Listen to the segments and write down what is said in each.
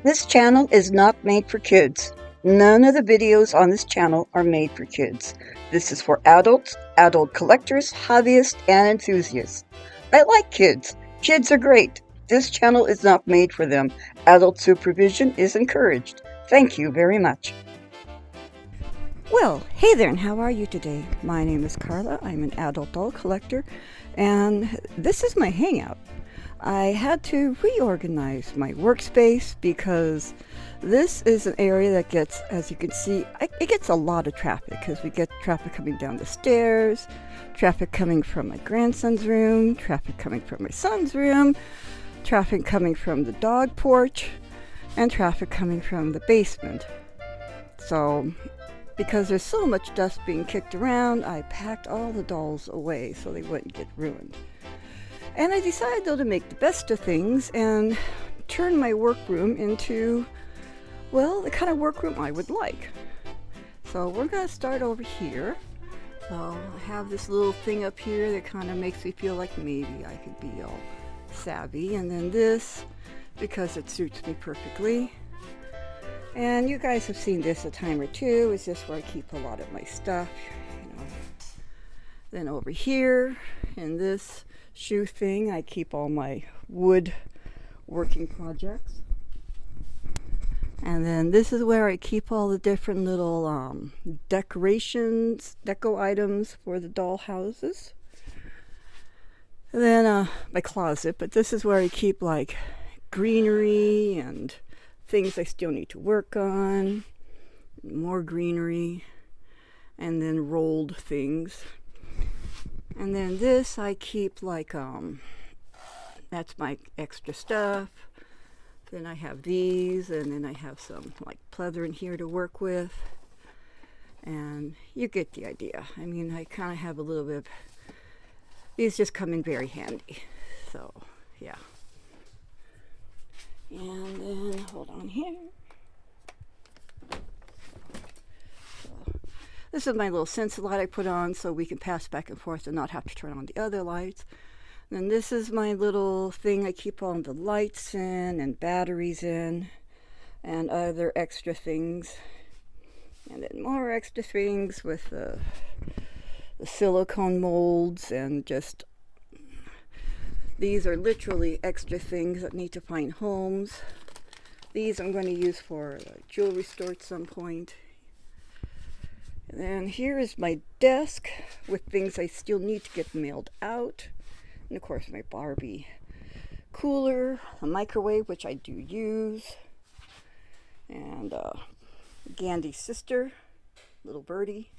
This channel is not made for kids. None of the videos on this channel are made for kids. This is for adults, adult collectors, hobbyists, and enthusiasts. I like kids. Kids are great. This channel is not made for them. Adult supervision is encouraged. Thank you very much. Well, hey there, and how are you today? My name is Carla. I'm an adult doll collector, and this is my hangout. I had to reorganize my workspace because this is an area that gets, as you can see, it gets a lot of traffic because we get traffic coming down the stairs, traffic coming from my grandson's room, traffic coming from my son's room, traffic coming from the dog porch, and traffic coming from the basement. So because there's so much dust being kicked around, I packed all the dolls away so they wouldn't get ruined. And I decided though to make the best of things and turn my workroom into, well, the kind of workroom I would like. So we're going to start over here. So I have this little thing up here that kind of makes me feel like maybe I could be all savvy. And then this, because it suits me perfectly. And you guys have seen this a time or two. It's just where I keep a lot of my stuff, you know. Then over here in this shoe thing, I keep all my wood working projects. And then this is where I keep all the different little deco items for the doll houses. And then my closet, but this is where I keep like greenery and things I still need to work on, more greenery, and then rolled things. And then this I keep like, that's my extra stuff. Then I have these, and then I have some like pleather in here to work with. And you get the idea. I mean, I kind of have a little bit of, these just come in very handy. So, yeah. And then, hold on here. So, this is my little sensor light I put on so we can pass back and forth and not have to turn on the other lights. And then this is my little thing I keep all the lights in and batteries in and other extra things. And then more extra things with the silicone molds and just, these are literally extra things that need to find homes. These I'm going to use for a jewelry store at some point. And then here is my desk with things I still need to get mailed out. And of course my Barbie cooler, a microwave, which I do use. And Gandhi's sister, little birdie.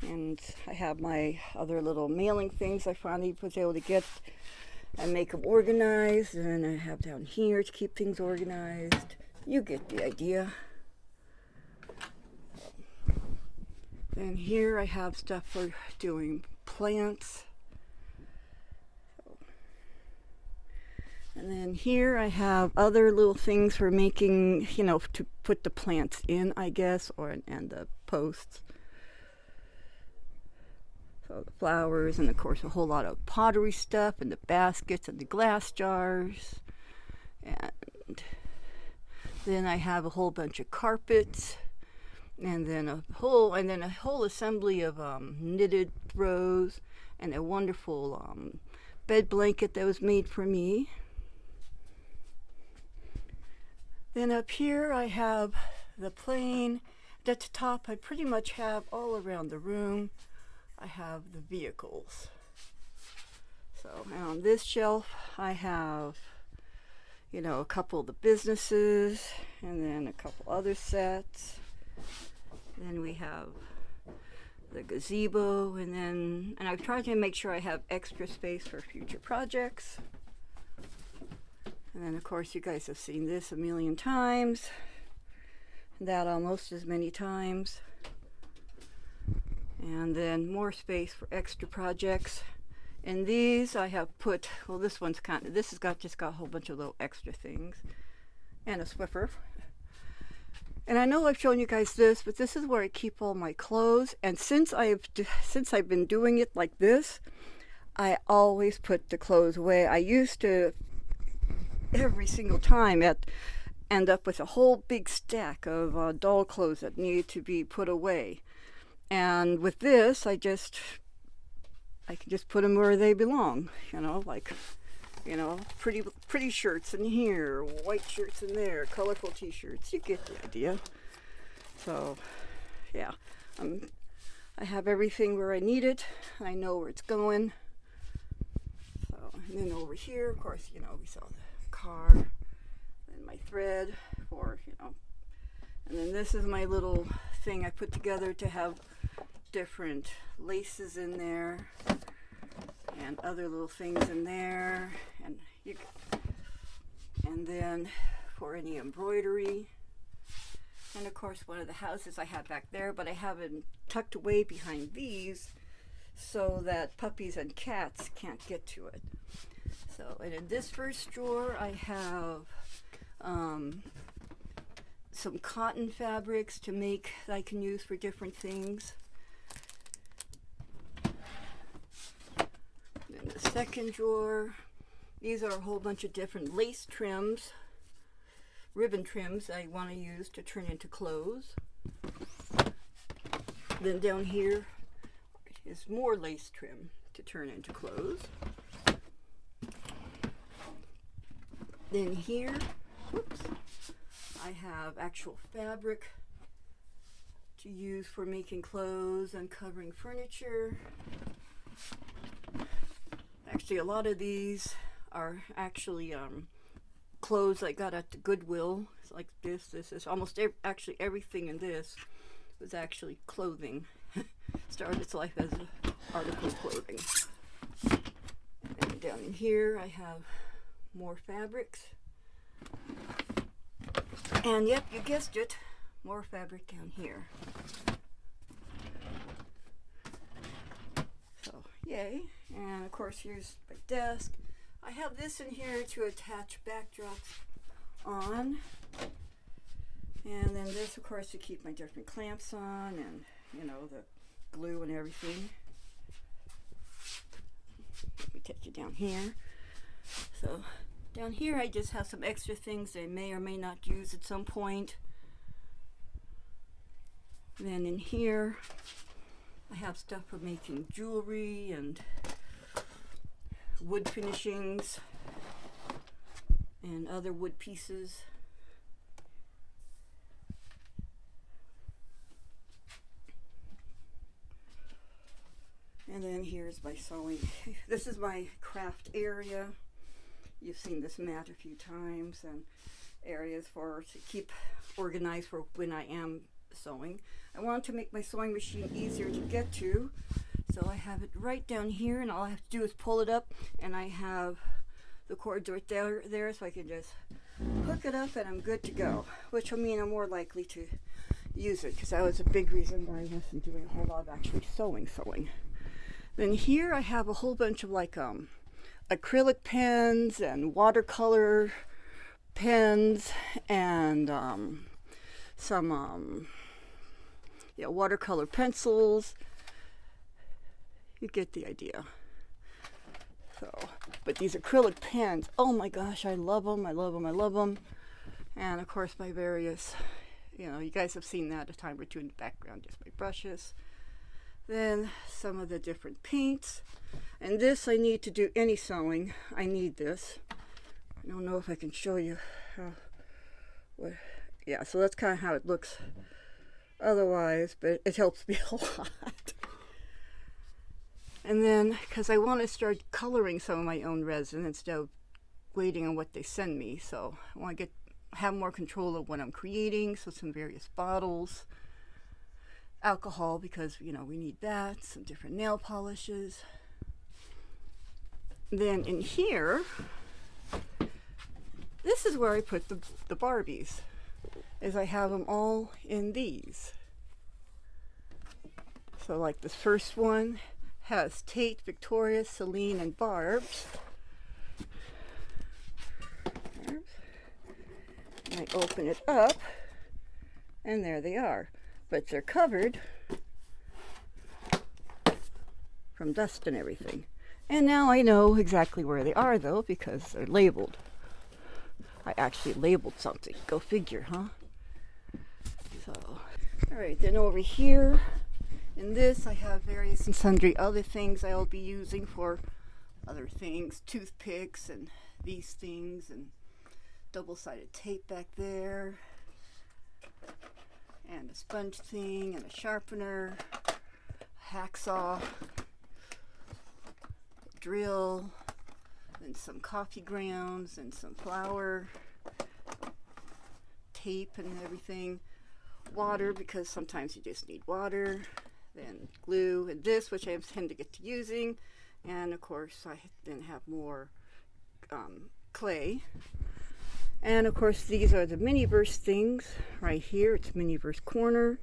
And I have my other little mailing things I finally was able to get and make them organized. And I have down here to keep things organized. You get the idea. And here I have stuff for doing plants. And then here I have other little things for making, you know, to put the plants in, I guess, and the posts. So the flowers, and of course a whole lot of pottery stuff, and the baskets and the glass jars. And then I have a whole bunch of carpets, and then a whole assembly of knitted throws, and a wonderful bed blanket that was made for me. Then up here I have the plane. At the top I pretty much have all around the room. I have the vehicles. So on this shelf I have, you know, a couple of the businesses, and then a couple other sets. Then we have the gazebo, and I've tried to make sure I have extra space for future projects. And then of course you guys have seen this a million times, that almost as many times. And then more space for extra projects. And these I have put, well, this has just got a whole bunch of little extra things. And a Swiffer. And I know I've shown you guys this, but this is where I keep all my clothes. And since I've been doing it like this, I always put the clothes away. I used to every single time end up with a whole big stack of doll clothes that need to be put away. And with this, I can just put them where they belong. Like pretty shirts in here, white shirts in there, colorful t-shirts. You get the idea. So, yeah, I have everything where I need it. I know where it's going. So, and then over here, of course, we saw the car and my thread for, and then this is my little thing I put together to have different laces in there and other little things in there, and then for any embroidery. And of course, one of the houses I have back there, but I have it tucked away behind these so that puppies and cats can't get to it. So, and in this first drawer, I have some cotton fabrics that I can use for different things. In the second drawer, these are a whole bunch of different lace trims, ribbon trims I want to use to turn into clothes. Then down here is more lace trim to turn into clothes. Then here, I have actual fabric to use for making clothes and covering furniture. Actually, a lot of these are actually clothes I got at the Goodwill. It's like this is almost actually everything in this was actually clothing. Started its life as an article of clothing. And down in here I have more fabrics. And yep, you guessed it, more fabric down here. So, yay. And of course, here's my desk. I have this in here to attach backdrops on. And then this, of course, to keep my different clamps on and, the glue and everything. Let me take you down here. So, down here I just have some extra things I may or may not use at some point. Then in here, I have stuff for making jewelry and wood finishings and other wood pieces. And then here's my sewing. This is my craft area. You've seen this mat a few times, and areas to keep organized for when I am sewing. I want to make my sewing machine easier to get to, so I have it right down here, and all I have to do is pull it up, and I have the cords right there, so I can just hook it up and I'm good to go, which will mean I'm more likely to use it, because that was a big reason why I wasn't doing a whole lot of actually sewing. Then here I have a whole bunch of acrylic pens and watercolor pens and some watercolor pencils. You get the idea. So, but these acrylic pens, oh my gosh, I love them. And of course my various, you guys have seen that a time or two in the background, just my brushes. Then some of the different paints. And this, I need to do any sewing. I need this. I don't know if I can show you yeah, so that's kind of how it looks otherwise, but it helps me a lot. And then, because I want to start coloring some of my own resin instead of waiting on what they send me, so I want to have more control of what I'm creating, so some various bottles. Alcohol, because we need that, some different nail polishes. Then in here, this is where I put the Barbies, is I have them all in these. So like this first one has Tate, Victoria, Celine, and Barb's. And I open it up, and there they are. But they're covered from dust and everything. And now I know exactly where they are, though, because they're labeled. I actually labeled something. Go figure, huh? So, alright, then over here in this I have various and sundry other things I'll be using for other things. Toothpicks and these things, and double-sided tape back there, and a sponge thing, and a sharpener, a hacksaw, drill, and some coffee grounds, and some flour, tape and everything, water, because sometimes you just need water, then glue, and this, which I tend to get to using, and of course I then have more clay. And of course these are the Miniverse things. Right here it's Miniverse Corner,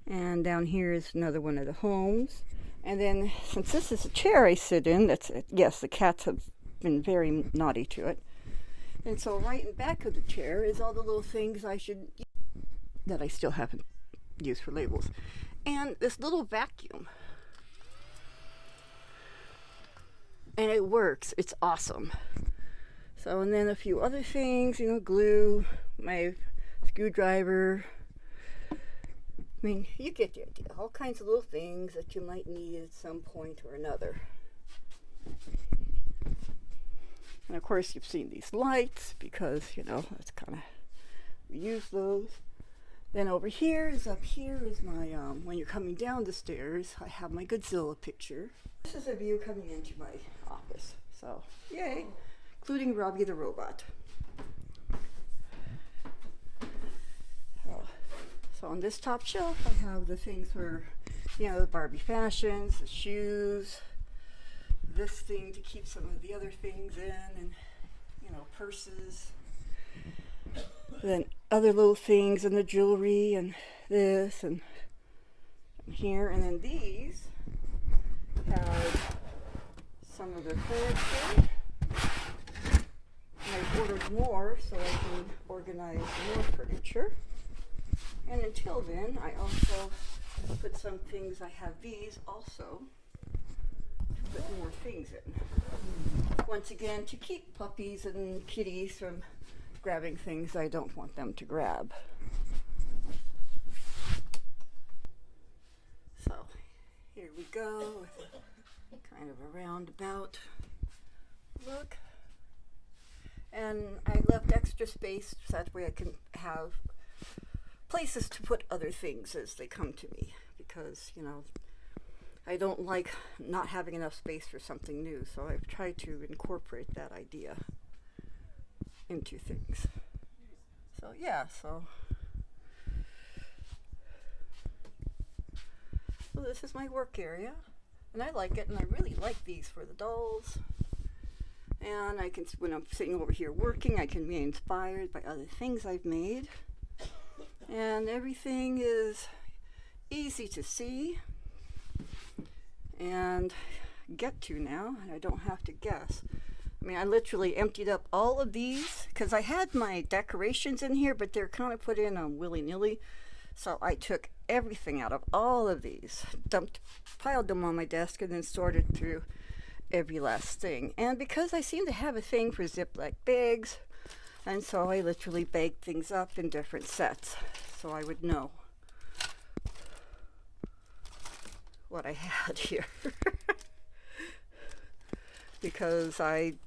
and down here is another one of the homes. And then since this is a chair I sit in, that's it. Yes, the cats have been very naughty to it. And so right in back of the chair is all the little things I should use that I still haven't used for labels. And this little vacuum. And it works. It's awesome. So, and then a few other things, you know, glue, my screwdriver. I mean, you get the idea. All kinds of little things that you might need at some point or another. And of course, you've seen these lights because, you know, that's kind of, we use those. Then over here is my, when you're coming down the stairs, I have my Godzilla picture. This is a view coming into my office. So, yay. Including Robbie the robot. So on this top shelf I have the things for, you know, the Barbie fashions, the shoes, this thing to keep some of the other things in, and, you know, purses. Then other little things, and the jewelry, and this, and here, and then these have some of the furniture. I've ordered more so I can organize more furniture. And until then, I also put some things, I have these also to put more things in. Once again, to keep puppies and kitties from grabbing things I don't want them to grab. So, here we go with kind of a roundabout look. And I left extra space so that way I can have places to put other things as they come to me, because, you know, I don't like not having enough space for something new, so I've tried to incorporate that idea into things. So yeah, so this is my work area, and I like it, and I really like these for the dolls. And I can, when I'm sitting over here working, I can be inspired by other things I've made. And everything is easy to see and get to now, and I don't have to guess. I mean, I literally emptied up all of these because I had my decorations in here, but they're kind of put in willy-nilly. So I took everything out of all of these, piled them on my desk, and then sorted through every last thing. And because I seem to have a thing for Ziploc bags, and so I literally bagged things up in different sets so I would know what I had here. Because I'm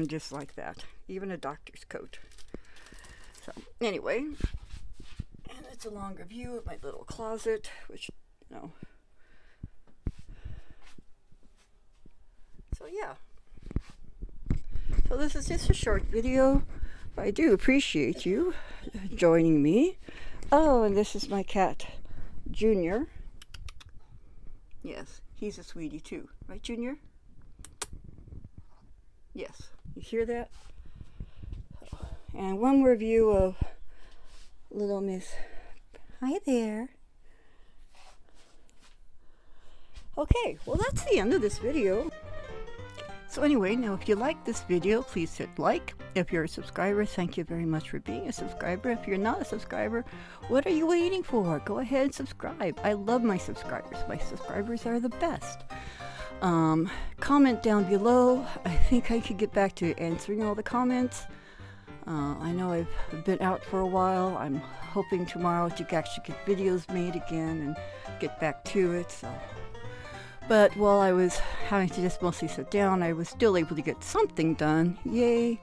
just like that, even a doctor's coat. So anyway, and it's a longer view of my little closet, which, you know. So yeah. So this is just a short video, but I do appreciate you joining me. Oh, and this is my cat, Junior. Yes, he's a sweetie too. Right, Junior? Yes. You hear that? And one more view of little Miss. Hi there. Okay, well that's the end of this video. So anyway, now if you like this video, please hit like. If you're a subscriber, thank you very much for being a subscriber. If you're not a subscriber, what are you waiting for? Go ahead and subscribe. I love my subscribers. My subscribers are the best. Comment down below. I think I could get back to answering all the comments. I know I've been out for a while. I'm hoping tomorrow to actually get videos made again and get back to it. But while I was having to just mostly sit down, I was still able to get something done. Yay!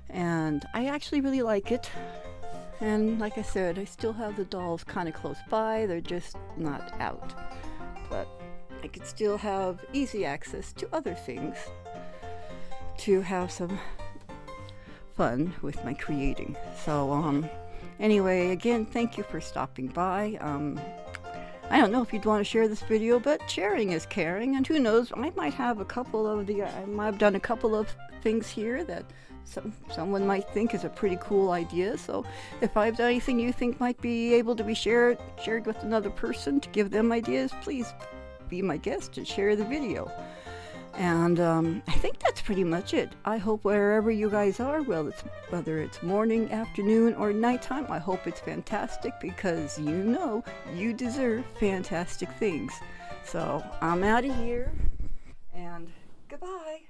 And I actually really like it. And like I said, I still have the dolls kind of close by. They're just not out. But I could still have easy access to other things to have some fun with my creating. So anyway, again, thank you for stopping by. I don't know if you'd want to share this video, but sharing is caring, and who knows, I might have I might have done a couple of things here that someone might think is a pretty cool idea. So if I've done anything you think might be able to be shared with another person to give them ideas, please be my guest and share the video. And I think that's pretty much it. I hope wherever you guys are, whether it's morning, afternoon, or nighttime, I hope it's fantastic, because you know you deserve fantastic things. So I'm out of here, and goodbye.